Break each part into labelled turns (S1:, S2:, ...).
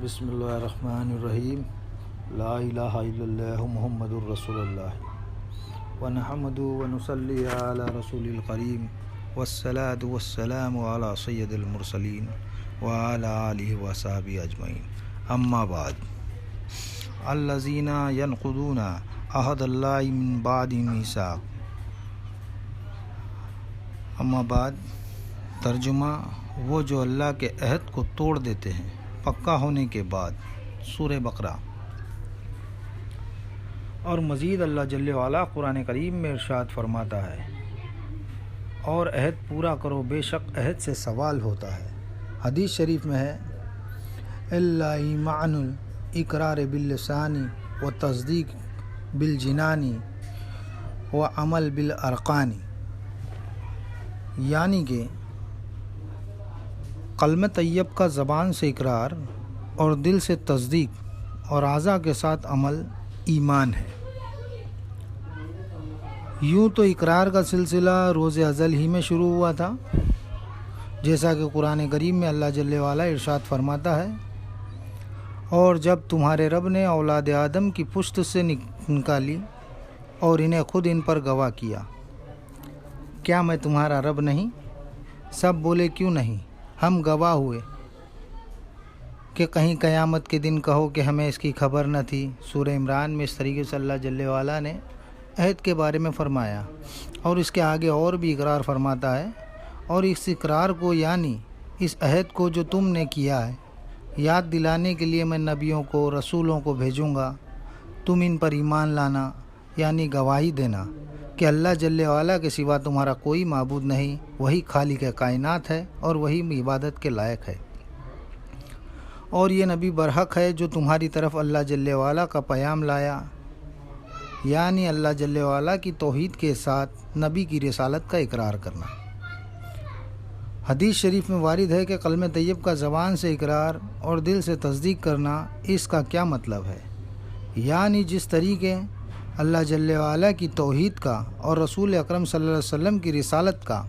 S1: بسم اللہ الرحمن الرحیم لا الہ الا اللہ محمد الرسول اللہ ونحمد ونصلی علی رسول الکریم والصلاة والسلام علی سید المرسلین وعلی آلہ وصحبہ اجمعین اما بعد الذین ینقضون عہد اللہ من بعد میثاق۔ اما بعد ترجمہ، وہ جو اللہ کے عہد کو توڑ دیتے ہیں پکا ہونے کے بعد۔ سورہ بقرہ۔ اور مزید اللہ جل وعلا قرآن کریم میں ارشاد فرماتا ہے، اور عہد پورا کرو، بے شک عہد سے سوال ہوتا ہے۔ حدیث شریف میں ہے، الا ایمان الاقرار باللسان و تصدیق بالجنان و عمل بالارکان، یعنی کہ کلمہ طیب کا زبان سے اقرار اور دل سے تصدیق اور اعضاء کے ساتھ عمل ایمان ہے۔ یوں تو اقرار کا سلسلہ روز ازل ہی میں شروع ہوا تھا، جیسا کہ قرآن کریم میں اللہ جل وعلا ارشاد فرماتا ہے، اور جب تمہارے رب نے اولاد آدم کی پشت سے نکالی اور انہیں خود ان پر گواہ کیا، کیا میں تمہارا رب نہیں؟ سب بولے کیوں نہیں، ہم گواہ ہوئے، کہ کہیں قیامت کے دن کہو کہ ہمیں اس کی خبر نہ تھی۔ سورہ عمران میں اس طریقے سے اللہ جل وعلا نے عہد کے بارے میں فرمایا، اور اس کے آگے اور بھی اقرار فرماتا ہے، اور اس اقرار کو یعنی اس عہد کو جو تم نے کیا ہے یاد دلانے کے لیے میں نبیوں کو، رسولوں کو بھیجوں گا، تم ان پر ایمان لانا، یعنی گواہی دینا کہ اللہ جل وعلا کے سوا تمہارا کوئی معبود نہیں، وہی خالق کائنات ہے اور وہی عبادت کے لائق ہے، اور یہ نبی برحق ہے جو تمہاری طرف اللہ جل وعلا کا پیام لایا، یعنی اللہ جل وعلا کی توحید کے ساتھ نبی کی رسالت کا اقرار کرنا۔ حدیث شریف میں وارد ہے کہ کلمہ طیب کا زبان سے اقرار اور دل سے تصدیق کرنا، اس کا کیا مطلب ہے؟ یعنی جس طریقے اللہ جل وعلا کی توحید کا اور رسول اکرم صلی اللہ علیہ وسلم کی رسالت کا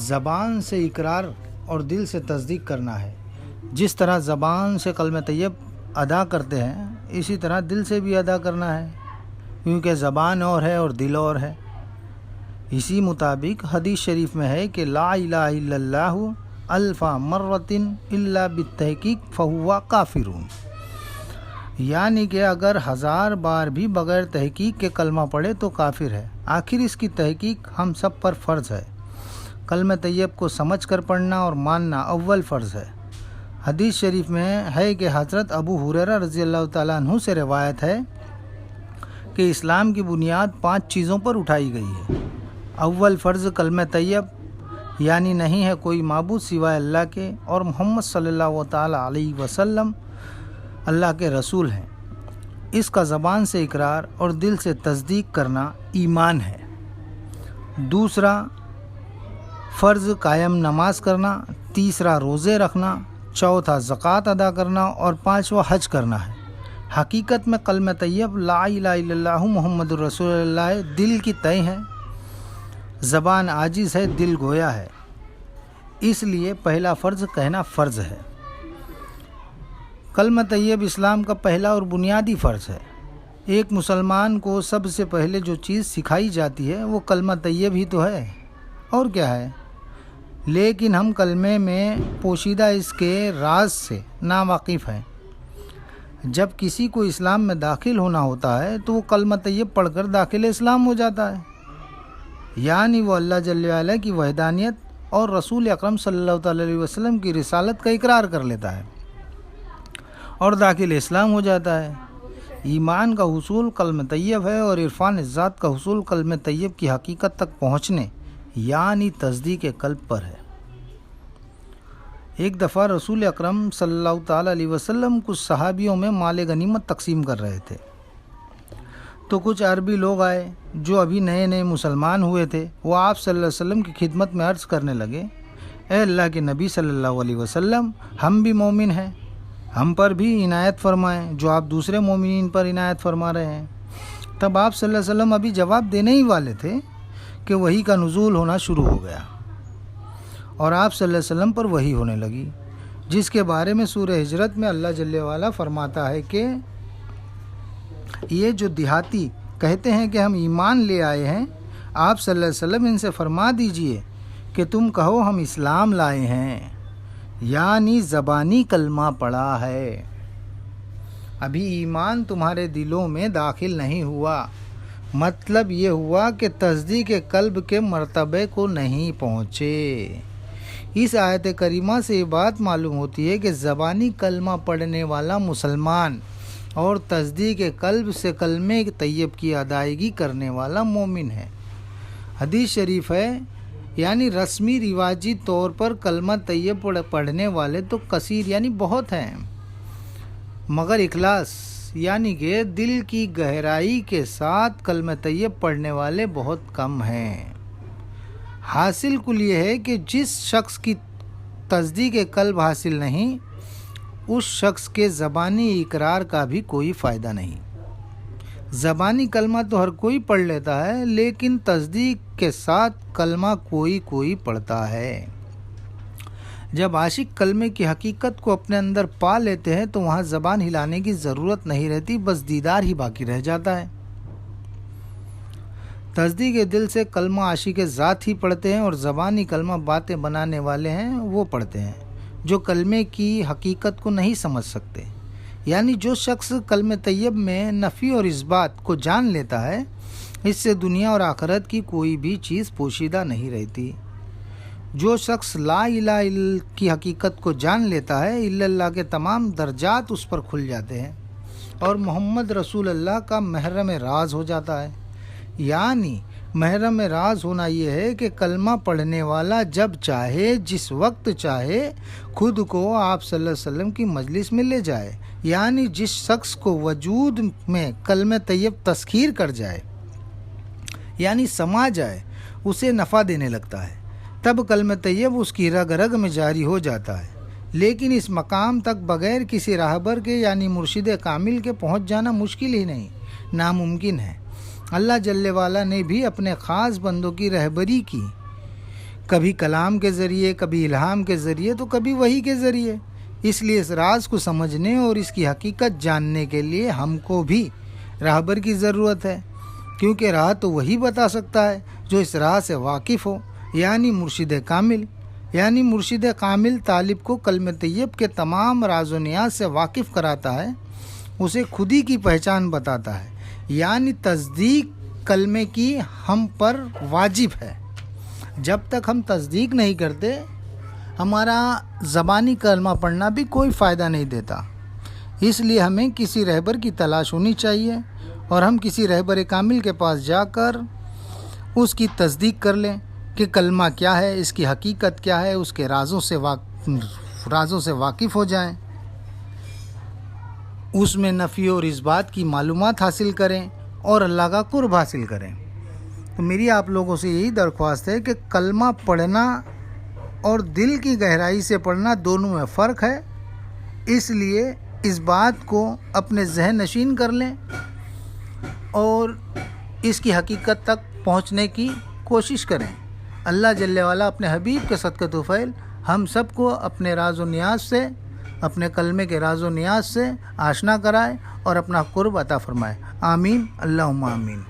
S1: زبان سے اقرار اور دل سے تصدیق کرنا ہے، جس طرح زبان سے کلمہ طیب ادا کرتے ہیں اسی طرح دل سے بھی ادا کرنا ہے، کیونکہ زبان اور ہے اور دل اور ہے۔ اسی مطابق حدیث شریف میں ہے کہ لا الہ الا اللہ الف مرۃ الا بالتحقیق فہو کافر، یعنی کہ اگر 1000 بار بھی بغیر تحقیق کے کلمہ پڑھے تو کافر ہے۔ آخر اس کی تحقیق ہم سب پر فرض ہے۔ کلمہ طیب کو سمجھ کر پڑھنا اور ماننا اول فرض ہے۔ حدیث شریف میں ہے کہ حضرت ابو ہریرہ رضی اللہ تعالیٰ عنہ سے روایت ہے کہ اسلام کی بنیاد 5 چیزوں پر اٹھائی گئی ہے۔ اول فرض کلمہ طیب، یعنی نہیں ہے کوئی معبود سوائے اللہ کے، اور محمد صلی اللہ تعالیٰ علیہ وسلم اللہ کے رسول ہیں، اس کا زبان سے اقرار اور دل سے تصدیق کرنا ایمان ہے۔ دوسرا فرض قائم نماز کرنا، تیسرا روزے رکھنا، چوتھا زکوٰۃ ادا کرنا، اور 5واں حج کرنا ہے۔ حقیقت میں کلمہ طیب لا الہ الا اللہ محمد الرسول اللہ دل کی طے ہے، زبان عاجز ہے، دل گویا ہے، اس لیے پہلا فرض کہنا فرض ہے۔ کلمہ طیب اسلام کا پہلا اور بنیادی فرض ہے۔ ایک مسلمان کو سب سے پہلے جو چیز سکھائی جاتی ہے وہ کلمہ طیب ہی تو ہے، اور کیا ہے، لیکن ہم کلمے میں پوشیدہ اس کے راز سے ناواقف ہیں۔ جب کسی کو اسلام میں داخل ہونا ہوتا ہے تو وہ کلمہ طیب پڑھ کر داخل اسلام ہو جاتا ہے، یعنی وہ اللہ جل وعلا کی وحدانیت اور رسول اکرم صلی اللہ علیہ وسلم کی رسالت کا اقرار کر لیتا ہے اور داخل اسلام ہو جاتا ہے۔ ایمان کا حصول کلمہ طیب ہے، اور عرفان ذات کا حصول کلمہ طیب کی حقیقت تک پہنچنے یعنی تصدیق قلب پر ہے۔ ایک دفعہ رسول اکرم صلی اللہ تعالیٰ علیہ وسلم کچھ صحابیوں میں مال غنیمت تقسیم کر رہے تھے، تو کچھ عربی لوگ آئے جو ابھی نئے نئے مسلمان ہوئے تھے۔ وہ آپ صلی اللہ علیہ وسلم کی خدمت میں عرض کرنے لگے، اے اللہ کے نبی صلی اللہ علیہ وسلم، ہم بھی مومن ہیں، ہم پر بھی عنایت فرمائیں جو آپ دوسرے مومنین پر عنایت فرما رہے ہیں۔ تب آپ صلی اللہ علیہ وسلم ابھی جواب دینے ہی والے تھے کہ وحی کا نزول ہونا شروع ہو گیا، اور آپ صلی اللہ علیہ وسلم پر وحی ہونے لگی۔ جس کے بارے میں سورہ ہجرت میں اللہ جل وعلا فرماتا ہے کہ یہ جو دیہاتی کہتے ہیں کہ ہم ایمان لے آئے ہیں، آپ صلی اللہ علیہ وسلم ان سے فرما دیجئے کہ تم کہو ہم اسلام لائے ہیں، یعنی زبانی کلمہ پڑھا ہے، ابھی ایمان تمہارے دلوں میں داخل نہیں ہوا۔ مطلب یہ ہوا کہ تصدیق قلب کے مرتبے کو نہیں پہنچے۔ اس آیت کریمہ سے یہ بات معلوم ہوتی ہے کہ زبانی کلمہ پڑھنے والا مسلمان اور تصدیق قلب سے کلمہ طیب کی ادائیگی کرنے والا مومن ہے۔ حدیث شریف ہے، یعنی رسمی رواجی طور پر کلمہ طیب پڑھنے والے تو کثیر یعنی بہت ہیں، مگر اخلاص یعنی کہ دل کی گہرائی کے ساتھ کلمہ طیب پڑھنے والے بہت کم ہیں۔ حاصل کل یہ ہے کہ جس شخص کی تصدیق قلب حاصل نہیں، اس شخص کے زبانی اقرار کا بھی کوئی فائدہ نہیں۔ زبانی کلمہ تو ہر کوئی پڑھ لیتا ہے، لیکن تصدیق کے ساتھ کلمہ کوئی پڑھتا ہے۔ جب عاشق کلمے کی حقیقت کو اپنے اندر پا لیتے ہیں تو وہاں زبان ہلانے کی ضرورت نہیں رہتی، بس دیدار ہی باقی رہ جاتا ہے۔ تصدیق دل سے کلمہ عاشق ذات ہی پڑھتے ہیں، اور زبانی کلمہ باتیں بنانے والے ہیں وہ پڑھتے ہیں جو کلمے کی حقیقت کو نہیں سمجھ سکتے۔ یعنی جو شخص کلمہ طیب میں نفی اور اثبات کو جان لیتا ہے، اس سے دنیا اور آخرت کی کوئی بھی چیز پوشیدہ نہیں رہتی۔ جو شخص لا الہ الا کی حقیقت کو جان لیتا ہے، الا اللہ کے تمام درجات اس پر کھل جاتے ہیں اور محمد رسول اللہ کا محرم راز ہو جاتا ہے۔ یعنی محرم راز ہونا یہ ہے کہ کلمہ پڑھنے والا جب چاہے، جس وقت چاہے، خود کو آپ صلی اللہ علیہ وسلم کی مجلس میں لے جائے۔ یعنی جس شخص کو وجود میں کلمہ طیب تسخیر کر جائے، یعنی سما جائے، اسے نفع دینے لگتا ہے، تب کلمہ طیب اس کی رگ رگ میں جاری ہو جاتا ہے۔ لیکن اس مقام تک بغیر کسی راہبر کے یعنی مرشد کامل کے پہنچ جانا مشکل ہی نہیں، ناممکن ہے۔ اللہ جل وعلا نے بھی اپنے خاص بندوں کی رہبری کی، کبھی کلام کے ذریعے، کبھی الہام کے ذریعے، تو کبھی وحی کے ذریعے۔ اس لیے اس راز کو سمجھنے اور اس کی حقیقت جاننے کے لیے ہم کو بھی راہبر کی ضرورت ہے، کیونکہ راہ تو وہی بتا سکتا ہے جو اس راہ سے واقف ہو، یعنی مرشد کامل۔ یعنی مرشد کامل طالب کو کلمہ طیب کے تمام راز و نیاز سے واقف کراتا ہے، اسے خودی کی پہچان بتاتا ہے۔ یعنی تصدیق کلمے کی ہم پر واجب ہے۔ جب تک ہم تصدیق نہیں کرتے، ہمارا زبانی کلمہ پڑھنا بھی کوئی فائدہ نہیں دیتا۔ اس لیے ہمیں کسی رہبر کی تلاش ہونی چاہیے، اور ہم کسی رہبر کامل کے پاس جا کر اس کی تصدیق کر لیں کہ کلمہ کیا ہے، اس کی حقیقت کیا ہے، اس کے رازوں سے واقف ہو جائیں، اس میں نفی اور اثبات کی معلومات حاصل کریں اور اللہ کا قرب حاصل کریں۔ تو میری آپ لوگوں سے یہی درخواست ہے کہ کلمہ پڑھنا اور دل کی گہرائی سے پڑھنا دونوں میں فرق ہے، اس لیے اس بات کو اپنے ذہن نشین کر لیں اور اس کی حقیقت تک پہنچنے کی کوشش کریں۔ اللہ جل وعلا اپنے حبیب کے صدقہ طفیل ہم سب کو اپنے راز و نیاز سے، اپنے کلمے کے راز و نیاز سے آشنا کرائے اور اپنا قرب عطا فرمائے۔ آمین، اللہم آمین۔